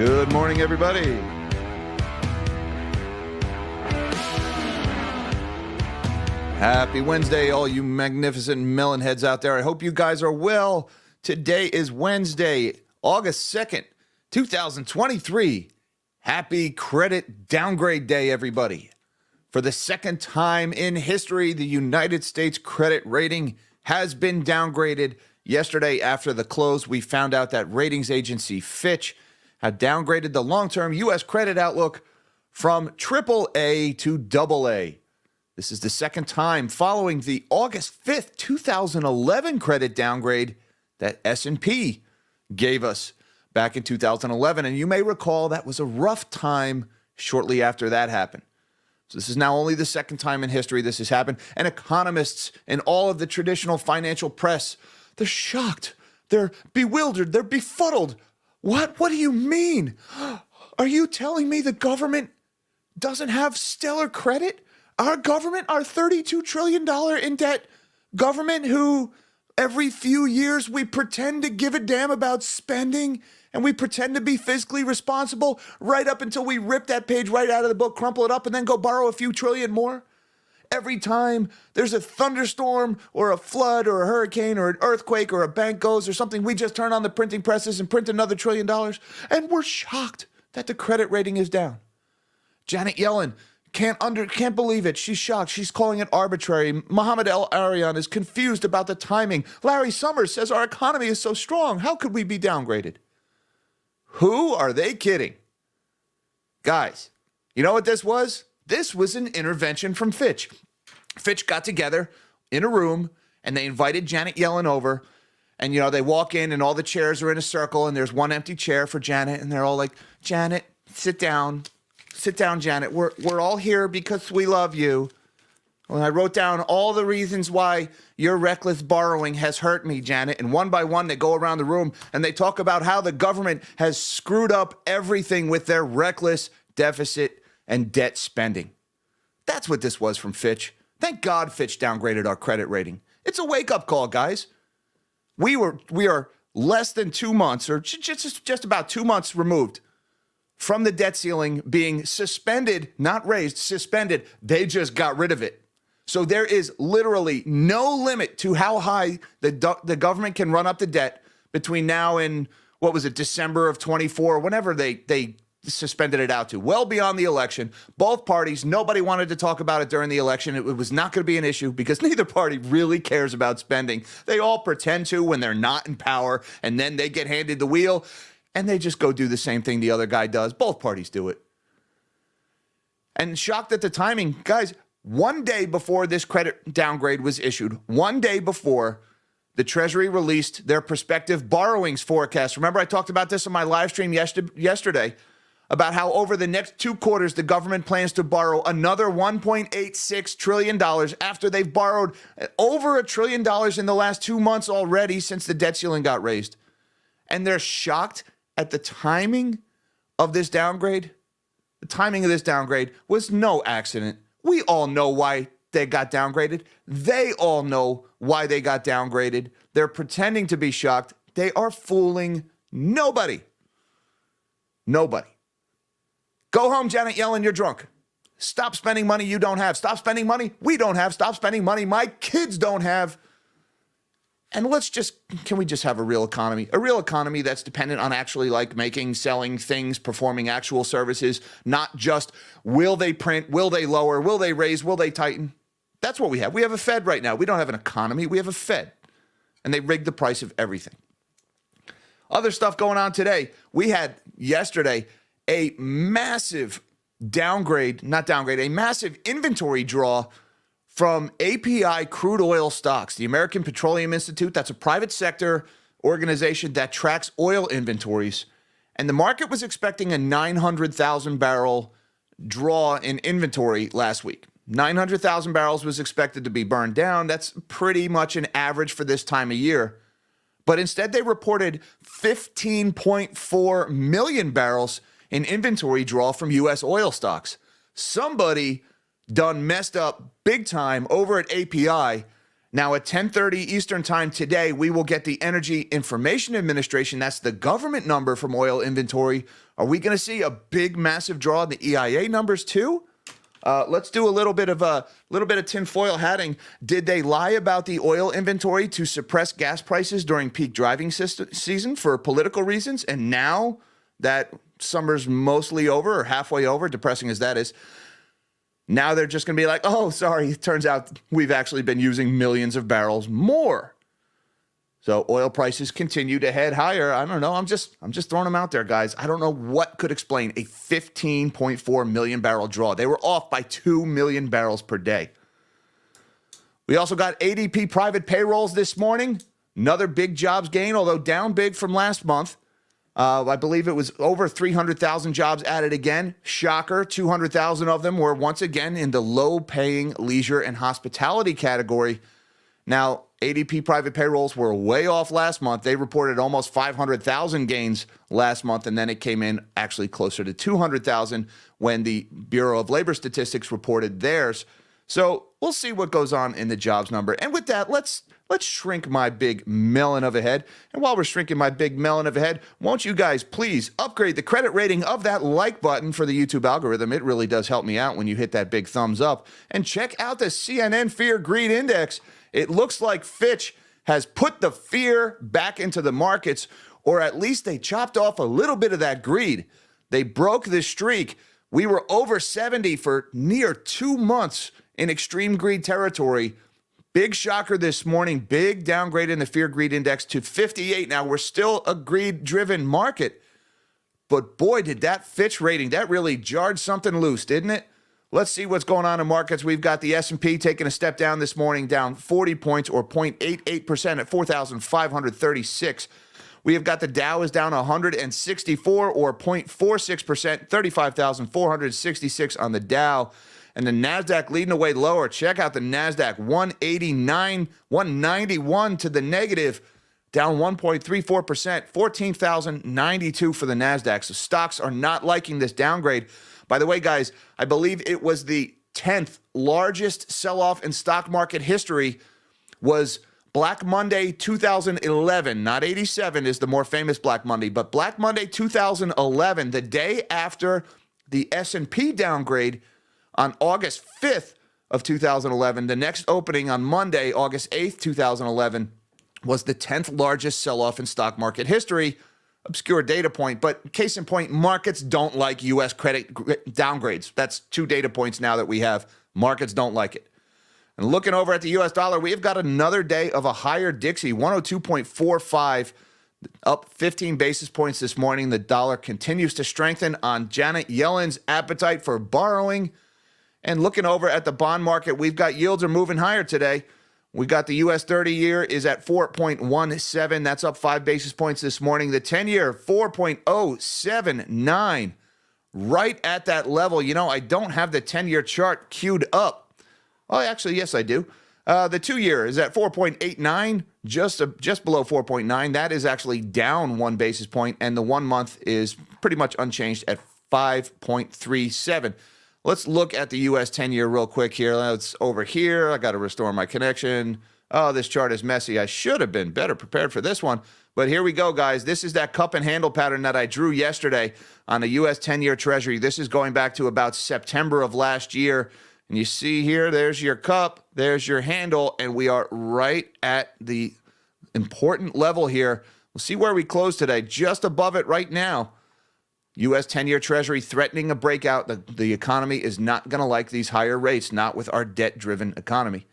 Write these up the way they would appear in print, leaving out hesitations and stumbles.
Good morning, everybody. Happy Wednesday, all you magnificent melon heads out there. I hope you guys are well. Today is Wednesday, August 2nd, 2023. Happy Credit Downgrade Day, everybody. For the second time in history, the United States credit rating has been downgraded. Yesterday, after the close, we found out that ratings agency Fitch had downgraded the long-term U.S. credit outlook from AAA to AA. This is the second time following the August 5th, 2011 credit downgrade that S&P gave us back in 2011. And you may recall that was a rough time shortly after that happened. So this is now only the second time in history this has happened. And economists and all of the traditional financial press, they're shocked. They're bewildered. They're befuddled. What do you mean? Are you telling me the government doesn't have stellar credit? Our government, our $32 trillion in debt government who every few years we pretend to give a damn about spending and we pretend to be fiscally responsible right up until we rip that page right out of the book, crumple it up, and then go borrow a few trillion more? Every time there's a thunderstorm or a flood or a hurricane or an earthquake or a bank goes or something, we just turn on the printing presses and print another $1 trillion. And we're shocked that the credit rating is down. Janet Yellen can't believe it. She's shocked. She's calling it arbitrary. Mohamed El-Erian is confused about the timing. Larry Summers says our economy is so strong. How could we be downgraded? Who are they kidding? Guys, you know what this was? This was an intervention from Fitch. Fitch got together in a room and they invited Janet Yellen over. And, they walk in and all the chairs are in a circle and there's one empty chair for Janet. And they're all like, Janet, sit down. Sit down, Janet. We're all here because we love you. Well, I wrote down all the reasons why your reckless borrowing has hurt me, Janet. And one by one, they go around the room and they talk about how the government has screwed up everything with their reckless deficit and debt spending. That's what this was from Fitch. Thank God Fitch downgraded our credit rating. It's a wake-up call, guys. We are less than 2 months, or just about 2 months removed from the debt ceiling being suspended, not raised, suspended. They just got rid of it. So there is literally no limit to how high the government can run up the debt between now and, December of 24, whenever they suspended it out to, well beyond the election. Both parties, nobody wanted to talk about it during the election. It was not going to be an issue because neither party really cares about spending. They all pretend to when they're not in power, and then they get handed the wheel, and they just go do the same thing the other guy does. Both parties do it. And shocked at the timing, guys, one day before this credit downgrade was issued, one day before, the Treasury released their prospective borrowings forecast. Remember, I talked about this on my live stream yesterday, about how over the next 2 quarters, the government plans to borrow another $1.86 trillion after they've borrowed over $1 trillion in the last 2 months already since the debt ceiling got raised. And they're shocked at the timing of this downgrade. The timing of this downgrade was no accident. We all know why they got downgraded. They all know why they got downgraded. They're pretending to be shocked. They are fooling nobody. Nobody. Go home, Janet Yellen, you're drunk. Stop spending money you don't have. Stop spending money we don't have. Stop spending money my kids don't have. And can we just have a real economy? A real economy that's dependent on actually making, selling things, performing actual services, not just will they print, will they lower, will they raise, will they tighten? That's what we have. We have a Fed right now. We don't have an economy. We have a Fed. And they rigged the price of everything. Other stuff going on today. We had yesterday a massive a massive inventory draw from API crude oil stocks, the American Petroleum Institute. That's a private sector organization that tracks oil inventories. And the market was expecting a 900,000 barrel draw in inventory last week. 900,000 barrels was expected to be burned down. That's pretty much an average for this time of year. But instead, they reported 15.4 million barrels in inventory draw from U.S. oil stocks. Somebody done messed up big time over at API Now, at 10:30 Eastern time today, we will get the Energy Information Administration. That's the government number from oil inventory. Are we going to see a big, massive draw in the EIA numbers too? Let's do a little bit of tinfoil hatting. Did they lie about the oil inventory to suppress gas prices during peak driving season for political reasons? And now that summer's mostly over or halfway over, depressing as that is, now they're just going to be like, oh, sorry, it turns out we've actually been using millions of barrels more. So oil prices continue to head higher. I don't know. I'm just throwing them out there, guys. I don't know what could explain a 15.4 million barrel draw. They were off by 2 million barrels per day. We also got ADP private payrolls this morning. Another big jobs gain, although down big from last month. I believe it was over 300,000 jobs added again. Shocker, 200,000 of them were once again in the low-paying leisure and hospitality category. Now, ADP private payrolls were way off last month. They reported almost 500,000 gains last month, and then it came in actually closer to 200,000 when the Bureau of Labor Statistics reported theirs. So we'll see what goes on in the jobs number. And with that, let's shrink my big melon of a head. And while we're shrinking my big melon of a head, won't you guys please upgrade the credit rating of that like button for the YouTube algorithm? It really does help me out when you hit that big thumbs up. And check out the CNN Fear Greed Index. It looks like Fitch has put the fear back into the markets, or at least they chopped off a little bit of that greed. They broke the streak. We were over 70 for near 2 months in extreme greed territory. Big shocker this morning, big downgrade in the Fear Greed Index to 58. Now, we're still a greed-driven market, but boy, did that Fitch rating, that really jarred something loose, didn't it? Let's see what's going on in markets. We've got the S&P taking a step down this morning, down 40 points or 0.88% at 4,536. We have got the Dow is down 164 or 0.46%, 35,466 on the Dow. And the NASDAQ leading away lower. Check out the NASDAQ, 189, 191 to the negative, down 1.34%, 14,092 for the NASDAQ. So stocks are not liking this downgrade. By the way, guys, I believe it was the 10th largest sell-off in stock market history was Black Monday 2011. Not 87 is the more famous Black Monday, but Black Monday 2011, the day after the S&P downgrade, on August 5th of 2011, the next opening on Monday, August 8th, 2011, was the 10th largest sell-off in stock market history. Obscure data point, but case in point, markets don't like U.S. credit downgrades. That's 2 data points now that we have. Markets don't like it. And looking over at the U.S. dollar, we have got another day of a higher Dixie, 102.45, up 15 basis points this morning. The dollar continues to strengthen on Janet Yellen's appetite for borrowing. And looking over at the bond market, we've got yields are moving higher today. We got the U.S. 30-year is at 4.17. That's up 5 basis points this morning. The 10-year, 4.079. Right at that level. You know, I don't have the 10-year chart queued up. Oh, actually, yes, I do. The 2-year is at 4.89, just below 4.9. That is actually down 1 basis point. And the 1 month is pretty much unchanged at 5.37. Let's look at the U.S. 10-year real quick here. It's over here. I got to restore my connection. Oh, this chart is messy. I should have been better prepared for this one. But here we go, guys. This is that cup and handle pattern that I drew yesterday on the U.S. 10-year Treasury. This is going back to about September of last year. And you see here, there's your cup, there's your handle, and we are right at the important level here. We'll see where we close today. Just above it right now. U.S. 10-year Treasury threatening a breakout. The economy is not going to like these higher rates, not with our debt-driven economy.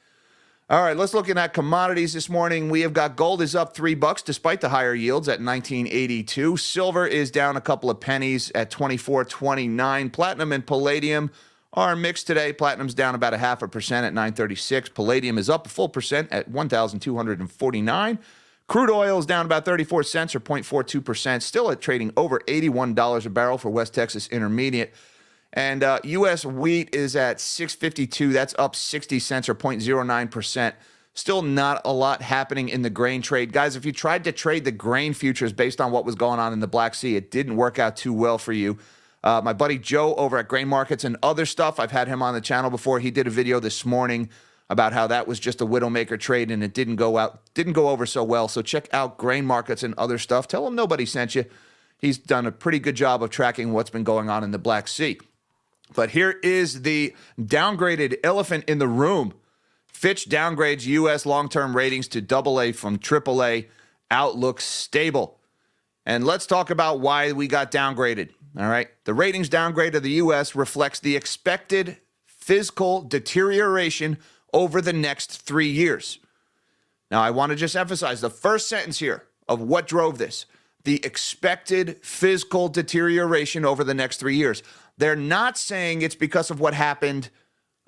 All right, let's look at commodities this morning. We have got gold is up $3 despite the higher yields at 1982. Silver is down a couple of pennies at 24.29. Platinum and palladium are mixed today. Platinum's down about 0.5% at 936. Palladium is up a full percent at 1,249. Crude oil is down about 34 cents or 0.42%, still at trading over $81 a barrel for West Texas Intermediate. And U.S. wheat is at $6.52. That's up 60 cents or 0.09%. Still not a lot happening in the grain trade. Guys, if you tried to trade the grain futures based on what was going on in the Black Sea, it didn't work out too well for you. My buddy Joe over at Grain Markets and Other Stuff, I've had him on the channel before. He did a video this morning about how that was just a widowmaker trade and it didn't go over so well. So check out grain markets and other stuff. Tell him nobody sent you. He's done a pretty good job of tracking what's been going on in the Black Sea. But here is the downgraded elephant in the room. Fitch downgrades U.S. long-term ratings to AA from AAA. Outlook stable. And let's talk about why we got downgraded. All right. The ratings downgrade of the U.S. reflects the expected fiscal deterioration over the next 3 years. Now, I want to just emphasize the first sentence here of what drove this. The expected fiscal deterioration over the next 3 years. They're not saying it's because of what happened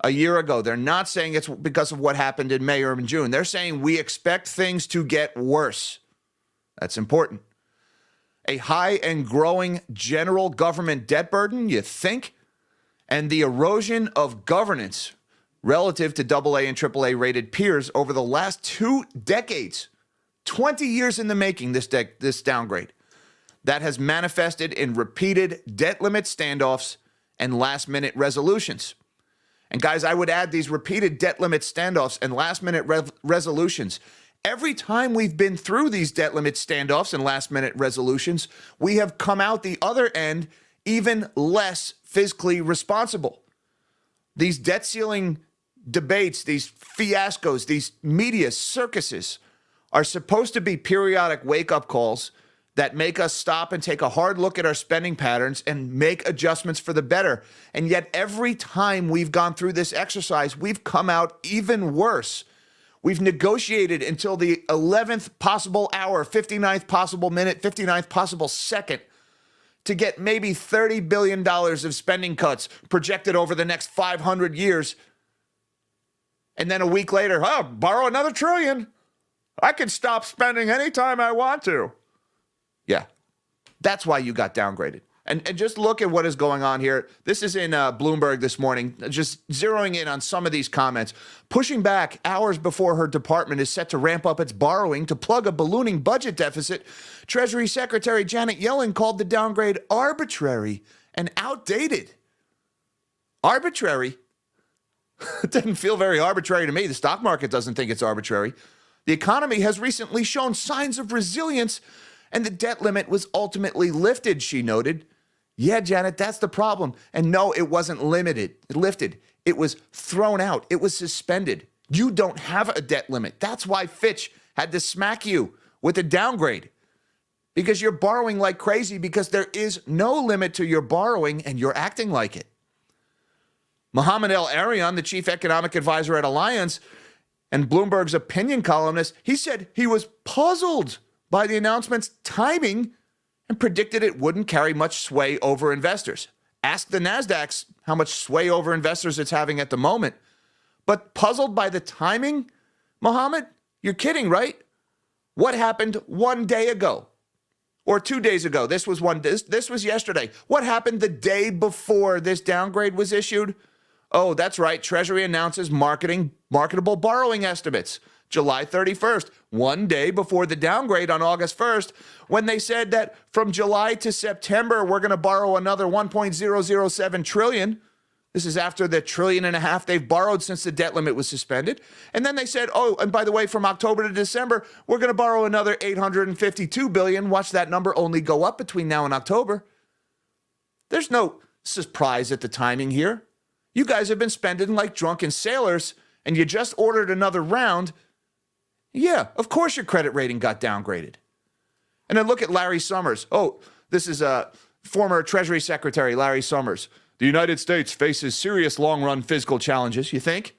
a year ago. They're not saying it's because of what happened in May or in June. They're saying we expect things to get worse. That's important. A high and growing general government debt burden, you think? And the erosion of governance relative to AA and AAA rated peers over the last 2 decades. 20 years in the making, this downgrade. That has manifested in repeated debt limit standoffs and last-minute resolutions. And guys, I would add these repeated debt limit standoffs and last-minute resolutions. Every time we've been through these debt limit standoffs and last-minute resolutions, we have come out the other end even less fiscally responsible. These debt ceiling debates, these fiascos, these media circuses are supposed to be periodic wake-up calls that make us stop and take a hard look at our spending patterns and make adjustments for the better. And yet every time we've gone through this exercise, we've come out even worse. We've negotiated until the 11th possible hour, 59th possible minute, 59th possible second to get maybe $30 billion of spending cuts projected over the next 500 years. And then a week later, borrow another $1 trillion. I can stop spending anytime I want to. Yeah, that's why you got downgraded. And just look at what is going on here. This is in Bloomberg this morning, just zeroing in on some of these comments. Pushing back hours before her department is set to ramp up its borrowing to plug a ballooning budget deficit, Treasury Secretary Janet Yellen called the downgrade arbitrary and outdated. Arbitrary? It doesn't feel very arbitrary to me. The stock market doesn't think it's arbitrary. The economy has recently shown signs of resilience, and the debt limit was ultimately lifted, she noted. Yeah, Janet, that's the problem. And no, it wasn't lifted. It was thrown out. It was suspended. You don't have a debt limit. That's why Fitch had to smack you with a downgrade. Because you're borrowing like crazy because there is no limit to your borrowing and you're acting like it. Mohamed El-Erian, the chief economic advisor at Alliance and Bloomberg's opinion columnist, he said he was puzzled by the announcement's timing and predicted it wouldn't carry much sway over investors. Ask the NASDAQ how much sway over investors it's having at the moment. But puzzled by the timing, Mohamed? You're kidding, right? What happened 1 day ago? Or 2 days ago? This was yesterday. What happened the day before this downgrade was issued? Oh, that's right. Treasury announces marketable borrowing estimates. July 31st, 1 day before the downgrade on August 1st, when they said that from July to September, we're going to borrow another $1.007 trillion. This is after the $1.5 trillion they've borrowed since the debt limit was suspended. And then they said, oh, and by the way, from October to December, we're going to borrow another $852 billion. Watch that number only go up between now and October. There's no surprise at the timing here. You guys have been spending like drunken sailors, and you just ordered another round. Yeah, of course your credit rating got downgraded. And then look at Larry Summers. Oh, this is former Treasury Secretary Larry Summers. The United States faces serious long-run fiscal challenges, you think?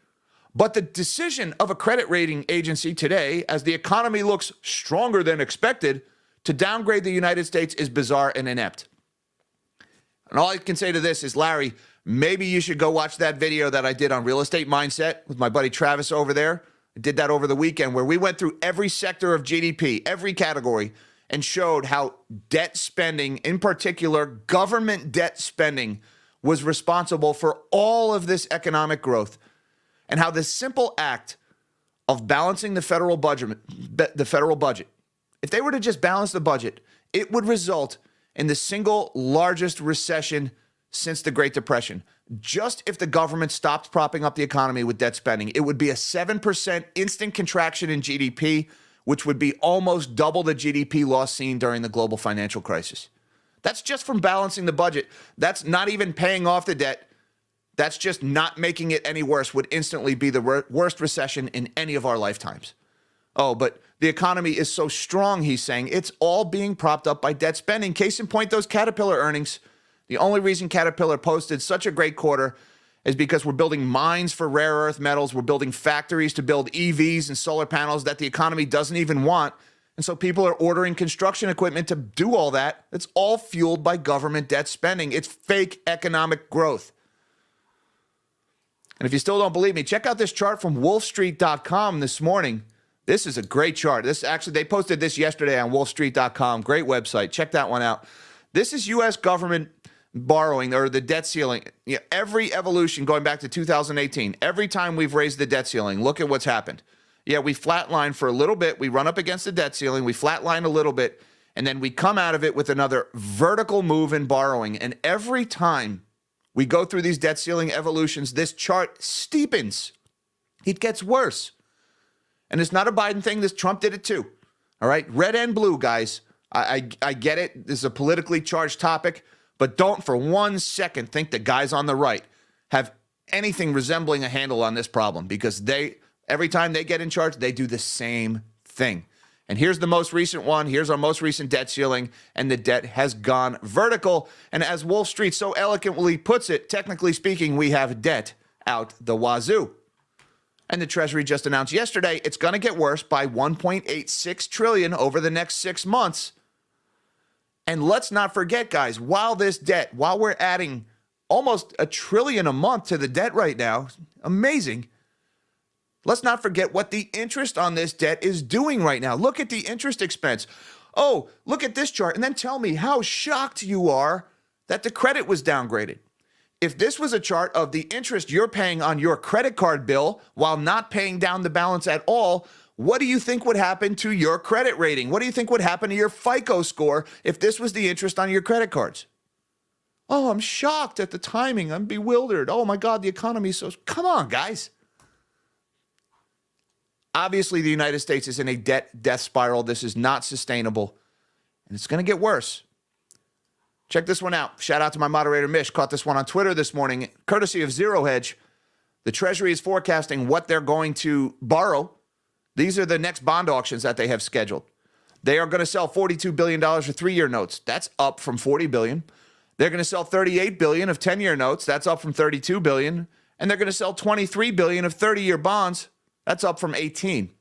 But the decision of a credit rating agency today, as the economy looks stronger than expected, to downgrade the United States is bizarre and inept. And all I can say to this is, Larry, maybe you should go watch that video that I did on real estate mindset with my buddy Travis over there. I did that over the weekend where we went through every sector of GDP, every category, and showed how debt spending, in particular government debt spending, was responsible for all of this economic growth, and how the simple act of balancing the federal budget, if they were to just balance the budget, it would result in the single largest recession since the Great Depression. Just if the government stopped propping up the economy with debt spending, it would be a 7% instant contraction in GDP, which would be almost double the GDP loss seen during the global financial crisis. That's just from balancing the budget. That's not even paying off the debt. That's just not making it any worse, would instantly be the worst recession in any of our lifetimes. Oh, but the economy is so strong, he's saying. It's all being propped up by debt spending. Case in point, those Caterpillar earnings. The only reason Caterpillar posted such a great quarter is because we're building mines for rare earth metals. We're building factories to build EVs and solar panels that the economy doesn't even want. And so people are ordering construction equipment to do all that. It's all fueled by government debt spending. It's fake economic growth. And if you still don't believe me, check out this chart from wolfstreet.com this morning. This is a great chart. They posted this yesterday on wolfstreet.com. Great website. Check that one out. This is U.S. government borrowing, or the debt ceiling. Every evolution going back to 2018, every time we've raised the debt ceiling, look at what's happened. Yeah, we flatline for a little bit. We run up against the debt ceiling. We flatline a little bit, and then we come out of it with another vertical move in borrowing. And every time we go through these debt ceiling evolutions, this chart steepens. It gets worse. And it's not a Biden thing. Trump did it too. All right? Red and blue, guys. I get it. This is a politically charged topic. But don't for 1 second think the guys on the right have anything resembling a handle on this problem, because every time they get in charge, they do the same thing. And here's the most recent one. Here's our most recent debt ceiling, and the debt has gone vertical. And as Wall Street so eloquently puts it, technically speaking, we have debt out the wazoo. And the Treasury just announced yesterday it's going to get worse by $1.86 trillion over the next 6 months. And let's not forget, guys, while we're adding almost $1 trillion a month to the debt right now, amazing. Let's not forget what the interest on this debt is doing right now. Look at the interest expense. Oh, look at this chart, and then tell me how shocked you are that the credit was downgraded. If this was a chart of the interest you're paying on your credit card bill while not paying down the balance at all, what do you think would happen to your credit rating? What do you think would happen to your FICO score if this was the interest on your credit cards? Oh, I'm shocked at the timing. I'm bewildered. Oh my God, the economy is so... Come on, guys. Obviously, the United States is in a death spiral. This is not sustainable, and it's going to get worse. Check this one out. Shout out to my moderator, Mish. Caught this one on Twitter this morning, courtesy of Zero Hedge. The Treasury is forecasting what they're going to borrow. These are the next bond auctions that they have scheduled. They are going to sell $42 billion for 3-year notes. That's up from $40 billion. They're going to sell $38 billion of 10-year notes. That's up from $32 billion. And they're going to sell $23 billion of 30-year bonds. That's up from 18.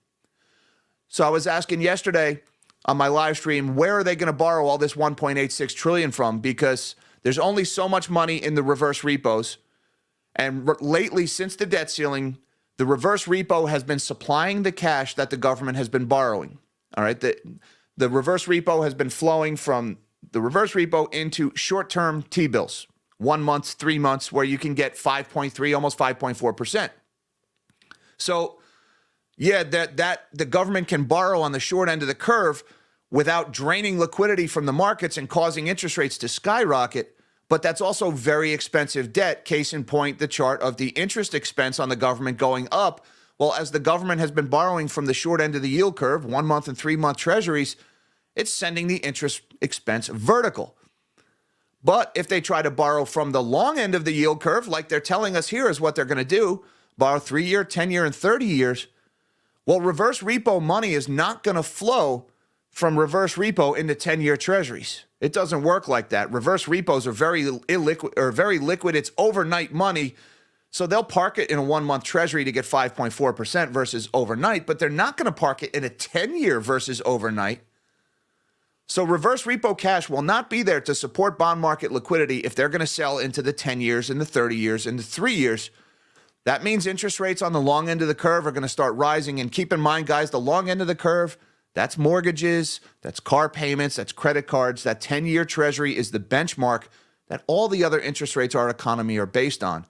So I was asking yesterday on my live stream, where are they going to borrow all this $1.86 trillion from? Because there's only so much money in the reverse repos. And lately, since the debt ceiling, the reverse repo has been supplying the cash that the government has been borrowing. All right. The reverse repo has been flowing from the reverse repo into short-term T-bills, 1 month, 3 months, where you can get 5.3, almost 5.4%. So, yeah, that the government can borrow on the short end of the curve without draining liquidity from the markets and causing interest rates to skyrocket. But that's also very expensive debt. Case in point, the chart of the interest expense on the government going up. Well, as the government has been borrowing from the short end of the yield curve, 1 month and 3 month treasuries, it's sending the interest expense vertical. But if they try to borrow from the long end of the yield curve, like they're telling us here is what they're going to do, borrow 3-year, 10-year, and 30 years, well, reverse repo money is not going to flow from reverse repo into 10-year treasuries. It doesn't work like that. Reverse repos are very liquid. It's overnight money. So they'll park it in a 1 month treasury to get 5.4% versus overnight, but they're not going to park it in a 10-year versus overnight. So reverse repo cash will not be there to support bond market liquidity if they're going to sell into the 10 years and the 30 years and the 3 years. That means interest rates on the long end of the curve are going to start rising. And keep in mind, guys, the long end of the curve, that's mortgages, that's car payments, that's credit cards. That 10-year treasury is the benchmark that all the other interest rates our economy are based on.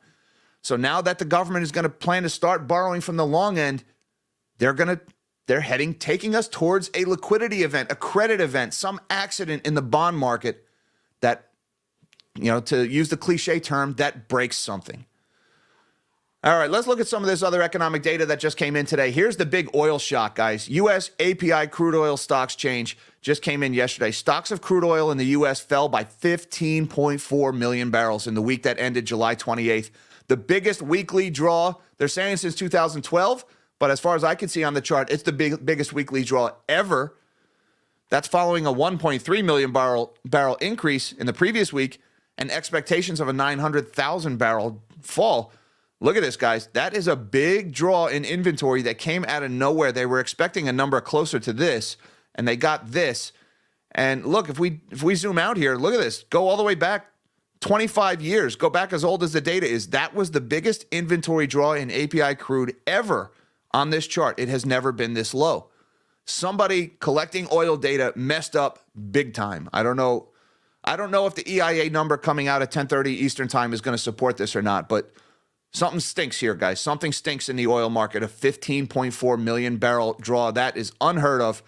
So now that the government is going to plan to start borrowing from the long end, taking us towards a liquidity event, a credit event, some accident in the bond market that to use the cliche term, that breaks something. All right, let's look at some of this other economic data that just came in today. Here's the big oil shock, guys. U.S. API crude oil stocks change just came in yesterday. Stocks of crude oil in the U.S. fell by 15.4 million barrels in the week that ended July 28th. The biggest weekly draw, they're saying since 2012, but as far as I can see on the chart, it's the biggest weekly draw ever. That's following a 1.3 million barrel increase in the previous week and expectations of a 900,000 barrel fall. Look at this, guys. That is a big draw in inventory that came out of nowhere. They were expecting a number closer to this, and they got this. And look, if we zoom out here, look at this. Go all the way back 25 years. Go back as old as the data is. That was the biggest inventory draw in API crude ever on this chart. It has never been this low. Somebody collecting oil data messed up big time. I don't know if the EIA number coming out at 10:30 Eastern time is going to support this or not, but something stinks here, guys. Something stinks in the oil market. A 15.4 million barrel draw. That is unheard of.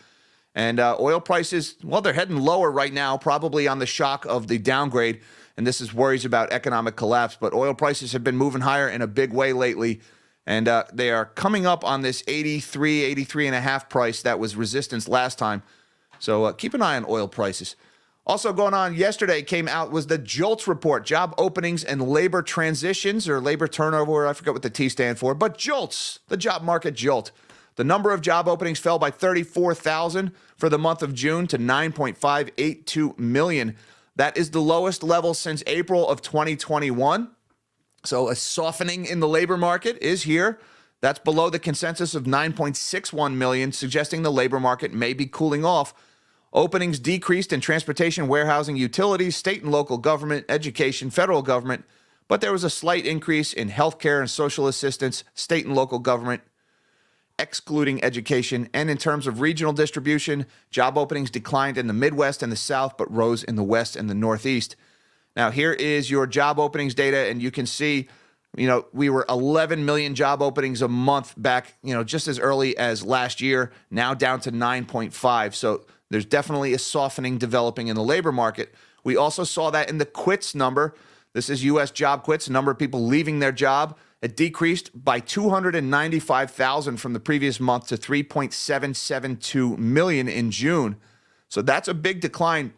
And oil prices, well, they're heading lower right now, probably on the shock of the downgrade. And this is worries about economic collapse. But oil prices have been moving higher in a big way lately. And they are coming up on this 83 and a half price that was resistance last time. So keep an eye on oil prices. Also going on yesterday came out was the JOLTS report, job openings and labor transitions or labor turnover. I forget what the T stand for, but JOLTS, the job market jolt. The number of job openings fell by 34,000 for the month of June to 9.582 million. That is the lowest level since April of 2021. So a softening in the labor market is here. That's below the consensus of 9.61 million, suggesting the labor market may be cooling off. Openings decreased in transportation, warehousing, utilities, state and local government, education, federal government, but there was a slight increase in healthcare and social assistance, state and local government, excluding education. And in terms of regional distribution, job openings declined in the Midwest and the South, but rose in the West and the Northeast. Now, here is your job openings data, and you can see, we were 11 million job openings a month back, just as early as last year, now down to 9.5. So there's definitely a softening developing in the labor market. We also saw that in the quits number. This is U.S. job quits, number of people leaving their job. It decreased by 295,000 from the previous month to 3.772 million in June. So that's a big decline.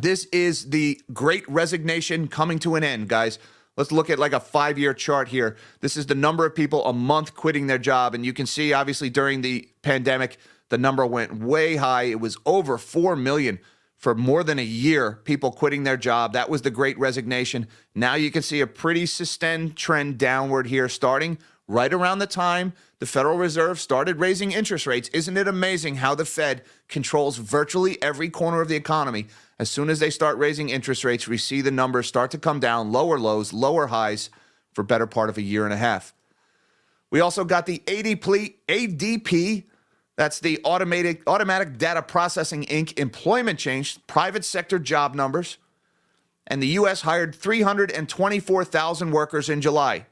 This is the Great Resignation coming to an end, guys. Let's look at like a 5-year chart here. This is the number of people a month quitting their job. And you can see, obviously, during the pandemic, the number went way high. It was over 4 million for more than a year, people quitting their job. That was the Great Resignation. Now you can see a pretty sustained trend downward here, starting right around the time the Federal Reserve started raising interest rates. Isn't it amazing how the Fed controls virtually every corner of the economy? As soon as they start raising interest rates, we see the numbers start to come down, lower lows, lower highs for better part of a year and a half. We also got the ADP, that's the Automatic Data Processing, Inc. employment change, private sector job numbers. And the U.S. hired 324,000 workers in July.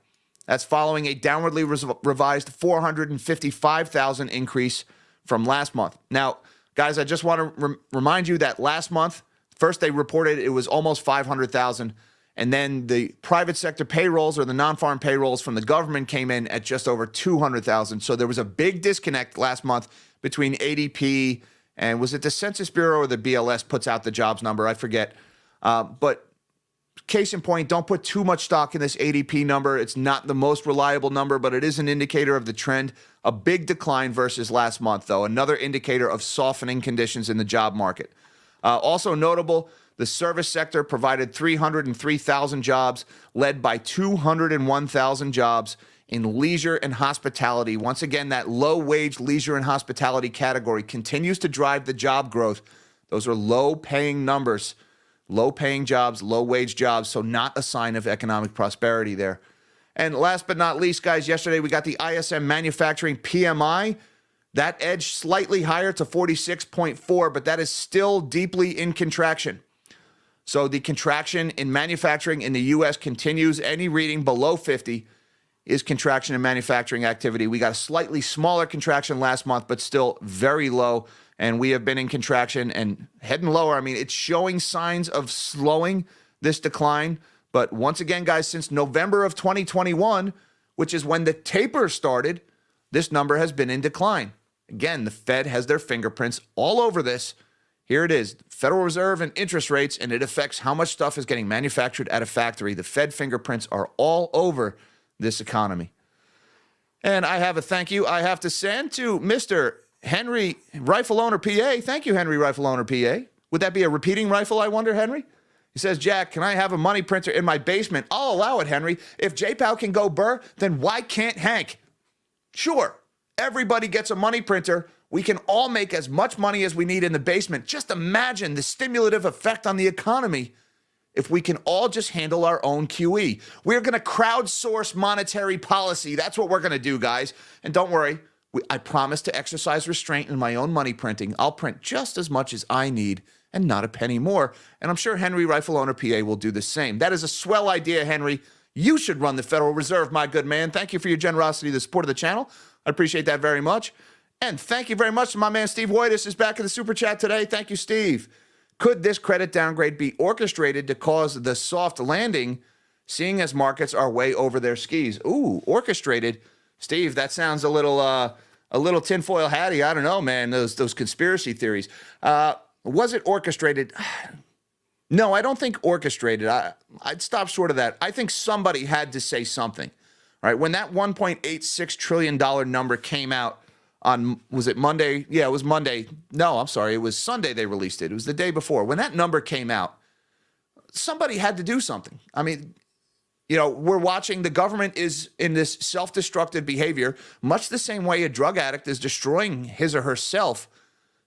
That's following a downwardly revised 455,000 increase from last month. Now, guys, I just want to remind you that last month, first they reported it was almost 500,000. And then the private sector payrolls or the non-farm payrolls from the government came in at just over 200,000. So there was a big disconnect last month between ADP and was it the Census Bureau or the BLS puts out the jobs number? I forget. But case in point, don't put too much stock in this ADP number. It's not the most reliable number, but it is an indicator of the trend. A big decline versus last month, though. Another indicator of softening conditions in the job market. Also notable, the service sector provided 303,000 jobs, led by 201,000 jobs in leisure and hospitality. Once again, that low-wage leisure and hospitality category continues to drive the job growth. Those are low-paying numbers, low-paying jobs, low-wage jobs, so not a sign of economic prosperity there. And last but not least, guys, yesterday we got the ISM Manufacturing PMI. That edged slightly higher to 46.4, but that is still deeply in contraction. So the contraction in manufacturing in the U.S. continues. Any reading below 50 is contraction in manufacturing activity. We got a slightly smaller contraction last month, but still very low. And we have been in contraction and heading lower. I mean, it's showing signs of slowing. this decline. But once again, guys, since November of 2021, which is when the taper started, this number has been in decline. Again, the Fed has their fingerprints all over this. Here it is, Federal Reserve and interest rates, and it affects how much stuff is getting manufactured at a factory. The Fed fingerprints are all over this economy. And I have a thank you I have to send to Mr. Henry Rifle Owner PA. Thank you, Henry Rifle Owner PA. Would that be a repeating rifle, I wonder, Henry? He says, Jack, can I have a money printer in my basement? I'll allow it, Henry. If J-Pow can go burr, then why can't Hank? Sure, everybody gets a money printer. We can all make as much money as we need in the basement. Just imagine the stimulative effect on the economy if we can all just handle our own QE. We're going to crowdsource monetary policy. That's what we're going to do, guys. And don't worry, I promise to exercise restraint in my own money printing. I'll print just as much as I need and not a penny more. And I'm sure Henry Rifle Owner PA will do the same. That is a swell idea, Henry. You should run the Federal Reserve, my good man. Thank you for your generosity, the support of the channel. I appreciate that very much. And thank you very much to my man Steve Woitis is back in the Super Chat today. Thank you, Steve. Could this credit downgrade be orchestrated to cause the soft landing, seeing as markets are way over their skis? Ooh, orchestrated. Steve, that sounds a little tinfoil hatty. I don't know, man, those conspiracy theories. Was it orchestrated? No, I don't think orchestrated. I'd stop short of that. I think somebody had to say something. All right, when that $1.86 trillion number came out on, was it Monday? Yeah, it was Monday. No, I'm sorry. It was Sunday they released it. It was the day before. When that number came out, somebody had to do something. I mean, you know, we're watching the government is in this self-destructive behavior, much the same way a drug addict is destroying his or herself.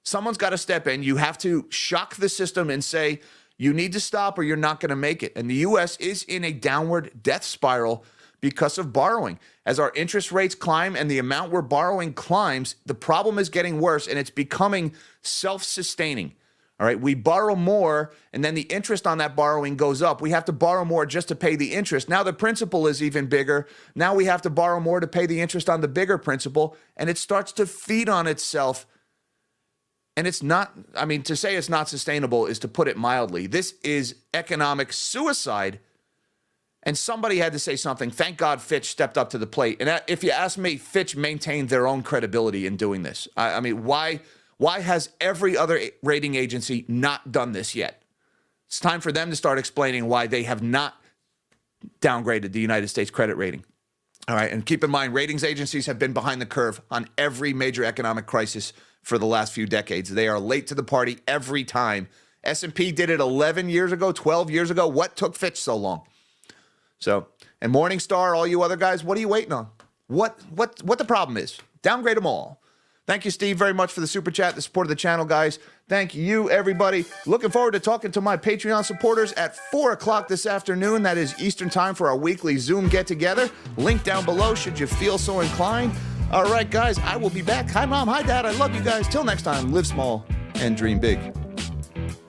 Someone's got to step in. You have to shock the system and say, you need to stop or you're not going to make it. And the U.S. is in a downward death spiral because of borrowing. As our interest rates climb and the amount we're borrowing climbs, the problem is getting worse and it's becoming self-sustaining. All right, we borrow more and then the interest on that borrowing goes up. We have to borrow more just to pay the interest. Now the principal is even bigger. Now we have to borrow more to pay the interest on the bigger principal, and it starts to feed on itself. And it's not, I mean, to say it's not sustainable is to put it mildly. This is economic suicide. And somebody had to say something. Thank God Fitch stepped up to the plate. And if you ask me, Fitch maintained their own credibility in doing this. I mean, why has every other rating agency not done this yet? It's time for them to start explaining why they have not downgraded the United States credit rating. All right, and keep in mind, ratings agencies have been behind the curve on every major economic crisis for the last few decades. They are late to the party every time. S&P did it 11 years ago, 12 years ago. What took Fitch so long? So, and Morningstar, all you other guys, what are you waiting on? What the problem is? Downgrade them all. Thank you, Steve, very much for the Super Chat, the support of the channel, guys. Thank you, everybody. Looking forward to talking to my Patreon supporters at 4 o'clock this afternoon. That is Eastern time for our weekly Zoom get-together. Link down below should you feel so inclined. All right, guys, I will be back. Hi, Mom. Hi, Dad. I love you guys. Till next time, live small and dream big.